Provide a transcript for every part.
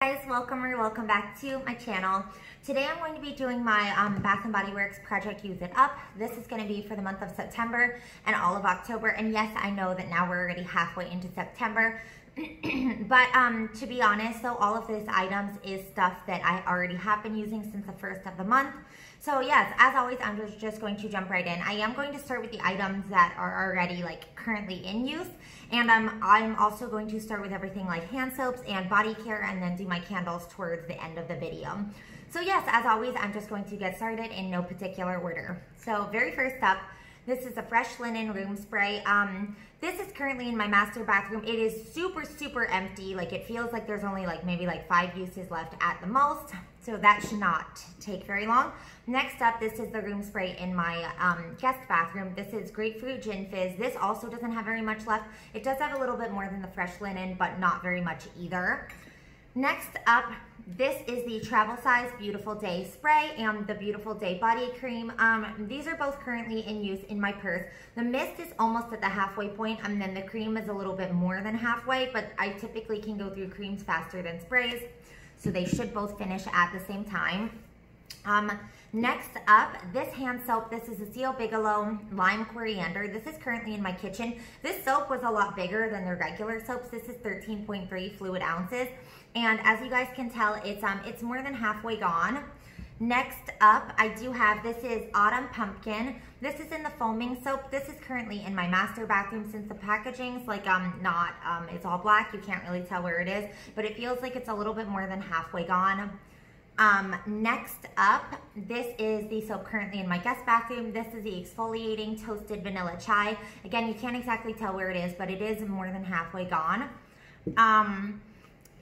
Guys, welcome back to my channel. Today I'm going to be doing my Bath & Body Works Project Use It Up. This is going to be for the month of September and all of October. And yes, I know that now we're already halfway into September. But to be honest though, all of these items is stuff that I already have been using since the first of the month. So yes, as always, I'm just going to jump right in. I am going to start with the items that are already currently in use. And I'm also going to start with everything like hand soaps and body care, and then do my candles towards the end of the video. So yes, as always, I'm just going to get started in no particular order. So very first up, this is a Fresh Linen Room Spray. This is currently in my master bathroom. It is super empty. It feels like there's only maybe 5 uses left at the most. So that should not take very long. Next up, this is the room spray in my guest bathroom. This is Grapefruit Gin Fizz. This also doesn't have very much left. It does have a little bit more than the Fresh Linen, but not very much either. Next up, this is the Travel Size Beautiful Day Spray and the Beautiful Day Body Cream. These are both currently in use in my purse. The mist is almost at the halfway point, and then the cream is a little bit more than halfway, but I typically can go through creams faster than sprays, so they should both finish at the same time. Next up, this hand soap. This is a Seal Bigelow Lime Coriander. This is currently in my kitchen. This soap was a lot bigger than the regular soaps. This is 13.3 fluid ounces. And as you guys can tell, it's more than halfway gone. Next up, I do have, this is Autumn Pumpkin. This is in the foaming soap. This is currently in my master bathroom. Since the packaging's it's all black, you can't really tell where it is, but it feels like it's a little bit more than halfway gone. Next up, this is the soap currently in my guest bathroom. This is the Exfoliating Toasted Vanilla Chai. Again, you can't exactly tell where it is, but it is more than halfway gone.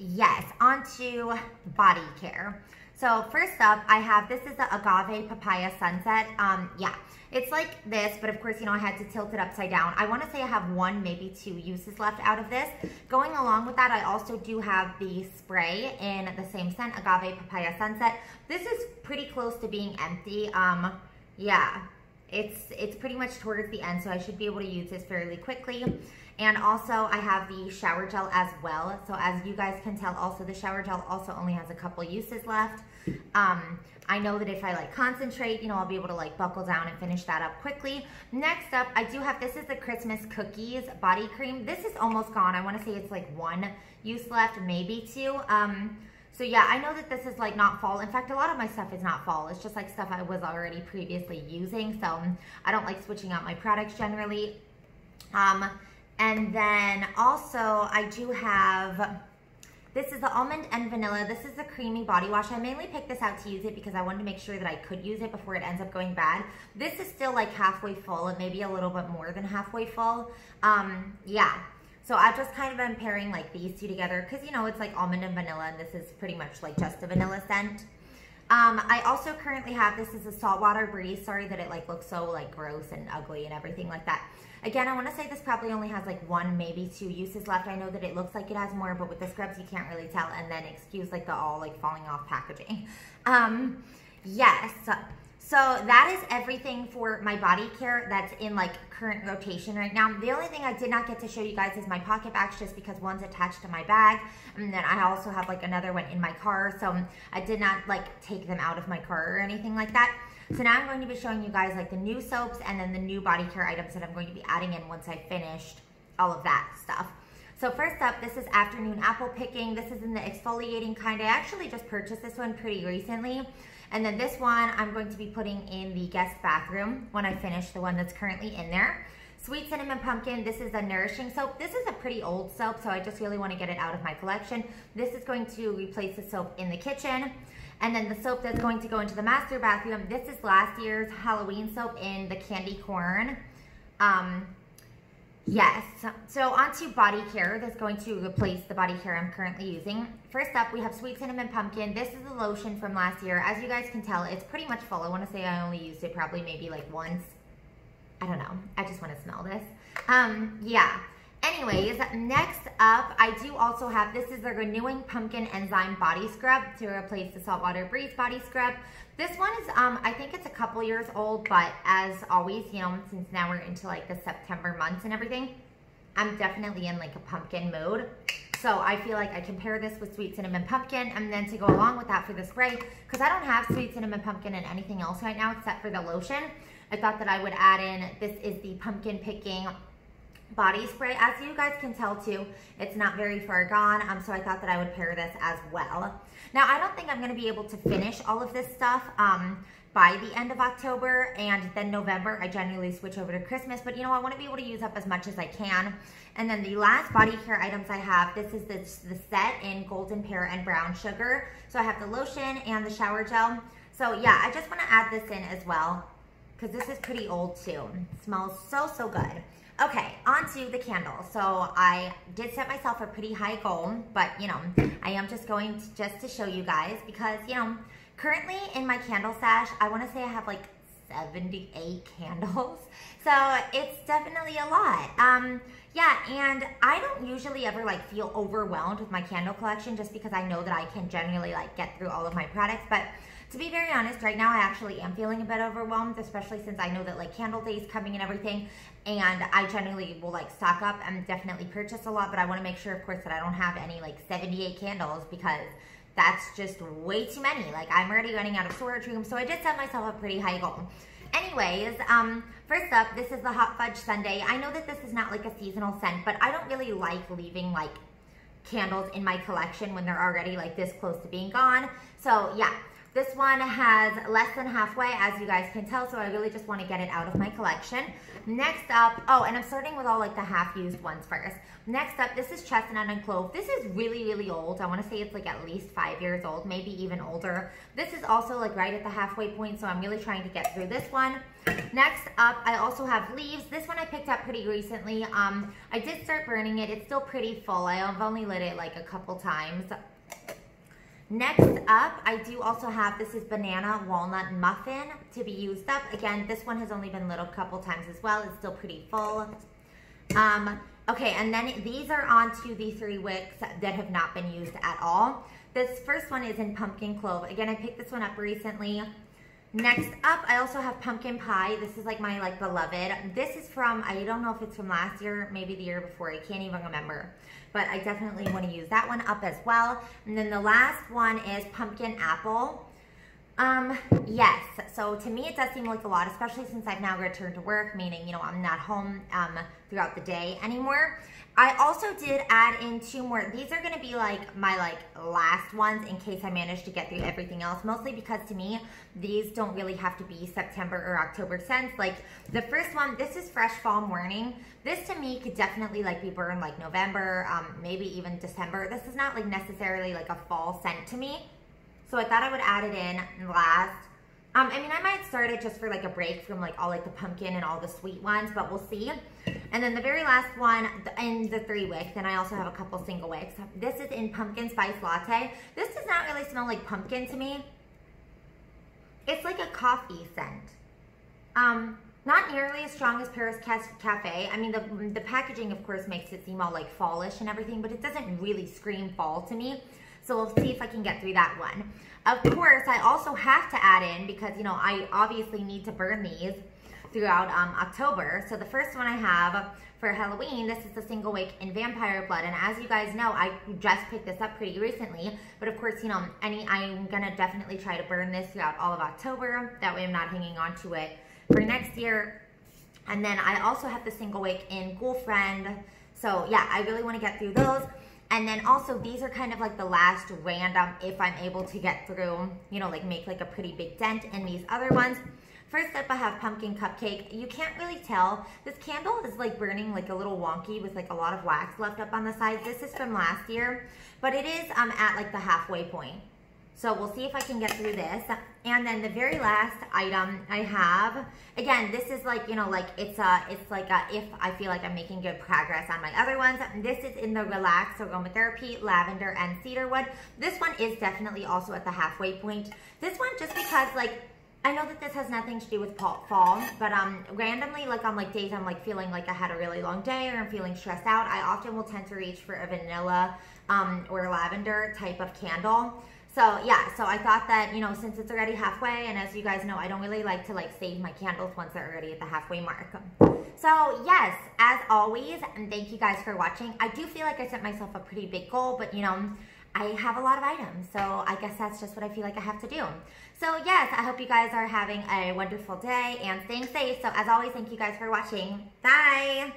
Yes, on to body care. So first up, I have, this is the Agave Papaya Sunset. Yeah, it's like this, but of course, I had to tilt it upside down. I want to say I have 1, maybe 2 uses left out of this. Going along with that, I also do have the spray in the same scent, Agave Papaya Sunset. This is pretty close to being empty. Yeah, it's pretty much towards the end, so I should be able to use this fairly quickly. And also I have the shower gel as well. So as you guys can tell, also the shower gel also only has a couple uses left. I know that if I concentrate, I'll be able to buckle down and finish that up quickly. Next up, I do have, this is the Christmas Cookies Body Cream. This is almost gone. I want to say it's 1 use left, maybe 2. So yeah, I know that this is not fall. In fact, a lot of my stuff is not fall. It's just stuff I was already previously using. So I don't like switching out my products generally. And then also I do have, this is the Almond and Vanilla. This is the creamy body wash. I mainly picked this out to use it because I wanted to make sure that I could use it before it ends up going bad. This is still halfway full, and maybe a little bit more than halfway full. Yeah. So I've just kind of been pairing these two together because it's almond and vanilla, and this is pretty much just a vanilla scent. I also currently have, this is a Saltwater Breeze. Sorry that it looks so gross and ugly and everything like that. Again, I want to say this probably only has 1, maybe 2 uses left. I know that it looks like it has more, but with the scrubs you can't really tell. And then excuse the all falling off packaging. Yes. So that is everything for my body care that's in current rotation right now. The only thing I did not get to show you guys is my pocket bags, just because one's attached to my bag, and then I also have another one in my car, so I did not take them out of my car or anything like that. So now I'm going to be showing you guys the new soaps and then the new body care items that I'm going to be adding in once I've finished all of that stuff. So first up, this is Afternoon Apple Picking. This is in the exfoliating kind. I actually just purchased this one pretty recently. And then this one I'm going to be putting in the guest bathroom when I finish the one that's currently in there. Sweet Cinnamon Pumpkin, this is a nourishing soap. This is a pretty old soap, so I just really want to get it out of my collection. This is going to replace the soap in the kitchen. And then the soap that's going to go into the master bathroom, this is last year's Halloween soap in the Candy Corn. Yes, so onto body care that's going to replace the body care I'm currently using. First up, we have Sweet Cinnamon Pumpkin. This is the lotion from last year. As you guys can tell, it's pretty much full. I want to say I only used it probably maybe once. I don't know. I just want to smell this. Yeah. Anyways, next up, I do also have, this is the Renewing Pumpkin Enzyme Body Scrub to replace the Saltwater Breeze Body Scrub. This one is, I think it's a couple years old, but as always, since now we're into the September months and everything, I'm definitely in a pumpkin mode. So I feel like I can pair this with Sweet Cinnamon Pumpkin, and then to go along with that for the spray, because I don't have Sweet Cinnamon Pumpkin and anything else right now except for the lotion, I thought that I would add in, this is the Pumpkin Picking body spray. As you guys can tell too, it's not very far gone, so I thought that I would pair this as well. Now, I don't think I'm going to be able to finish all of this stuff by the end of October, and then November I generally switch over to Christmas, but you know, I want to be able to use up as much as I can. And then the last body care items I have, this is the set in Golden Pear and Brown Sugar. So I have the lotion and the shower gel. So yeah, I just want to add this in as well, because this is pretty old too. It smells so, so good. Okay, on to the candles. So I did set myself a pretty high goal, but you know, I am just going to show you guys, because you know, currently in my candle stash, I want to say I have like 78 candles. So it's definitely a lot. Yeah, and I don't usually ever like feel overwhelmed with my candle collection, just because I know that I can generally like get through all of my products. But to be very honest, right now I actually am feeling a bit overwhelmed, especially since I know that like Candle Day is coming and everything, and I generally will like stock up and definitely purchase a lot, but I want to make sure, of course, that I don't have any like 78 candles, because that's just way too many. Like, I'm already running out of storage room, so I did set myself a pretty high goal. Anyways, first up, this is the Hot Fudge Sundae. I know that this is not like a seasonal scent, but I don't really like leaving like candles in my collection when they're already like this close to being gone. So yeah, this one has less than halfway, as you guys can tell, so I really just want to get it out of my collection. Next up, oh, and I'm starting with all like the half-used ones first. Next up, this is Chestnut and Clove. This is really, really old. I want to say it's like at least 5 years old, maybe even older. This is also like right at the halfway point, so I'm really trying to get through this one. Next up, I also have Leaves. This one I picked up pretty recently. I did start burning it. It's still pretty full. I've only lit it like a couple times. Next up, I do also have, this is Banana Walnut Muffin to be used up. Again, this one has only been lit a couple times as well. It's still pretty full. Okay, and then these are on to the 3 wicks that have not been used at all. This first one is in Pumpkin Clove. Again, I picked this one up recently. Next up, I also have Pumpkin Pie. This is like my like beloved. This is from, I don't know if it's from last year, maybe the year before. I can't even remember. But I definitely want to use that one up as well. And then the last one is Pumpkin Apple. Yes, so to me it does seem like a lot, especially since I've now returned to work, meaning, you know, I'm not home throughout the day anymore. I also did add in 2 more. These are going to be like my like last ones in case I manage to get through everything else, mostly because to me these don't really have to be September or October scents. Like the first one, this is Fresh Fall Morning. This to me could definitely like be burned like November, maybe even December. This is not like necessarily like a fall scent to me, so I thought I would add it in last. I mean, I might start it just for like a break from like all like the pumpkin and all the sweet ones, but we'll see. And then the very last one in the 3 wicks, and I also have a couple single wicks. This is in Pumpkin Spice Latte. This does not really smell like pumpkin to me. It's like a coffee scent. Not nearly as strong as Paris Cafe. I mean, the packaging, of course, makes it seem all like fallish and everything, but it doesn't really scream fall to me. So we'll see if I can get through that one. Of course, I also have to add in, because, you know, I obviously need to burn these throughout October. So the first one I have for Halloween, this is the single wick in Vampire Blood. And as you guys know, I just picked this up pretty recently. But of course, you know, I'm going to definitely try to burn this throughout all of October. That way I'm not hanging on to it for next year. And then I also have the single wick in Girlfriend. So yeah, I really want to get through those. And then also these are kind of like the last random, if I'm able to get through, you know, like make like a pretty big dent in these other ones. First up, I have Pumpkin Cupcake. You can't really tell. This candle is like burning like a little wonky with like a lot of wax left up on the side. This is from last year, but it is at like the halfway point. So we'll see if I can get through this. And then the very last item I have, again, this is like, you know, like it's like if I feel like I'm making good progress on my other ones. This is in the Relax Aromatherapy Lavender and Cedarwood. This one is definitely also at the halfway point. This one, just because like, I know that this has nothing to do with fall, but randomly, like on like days I'm like feeling like I had a really long day or I'm feeling stressed out, I often will tend to reach for a vanilla or lavender type of candle. So yeah, so I thought that, you know, since it's already halfway, and as you guys know, I don't really like to like save my candles once they're already at the halfway mark. So yes, as always, and thank you guys for watching. I do feel like I set myself a pretty big goal, but you know, I have a lot of items, so I guess that's just what I feel like I have to do. So yes, I hope you guys are having a wonderful day and staying safe. So as always, thank you guys for watching. Bye!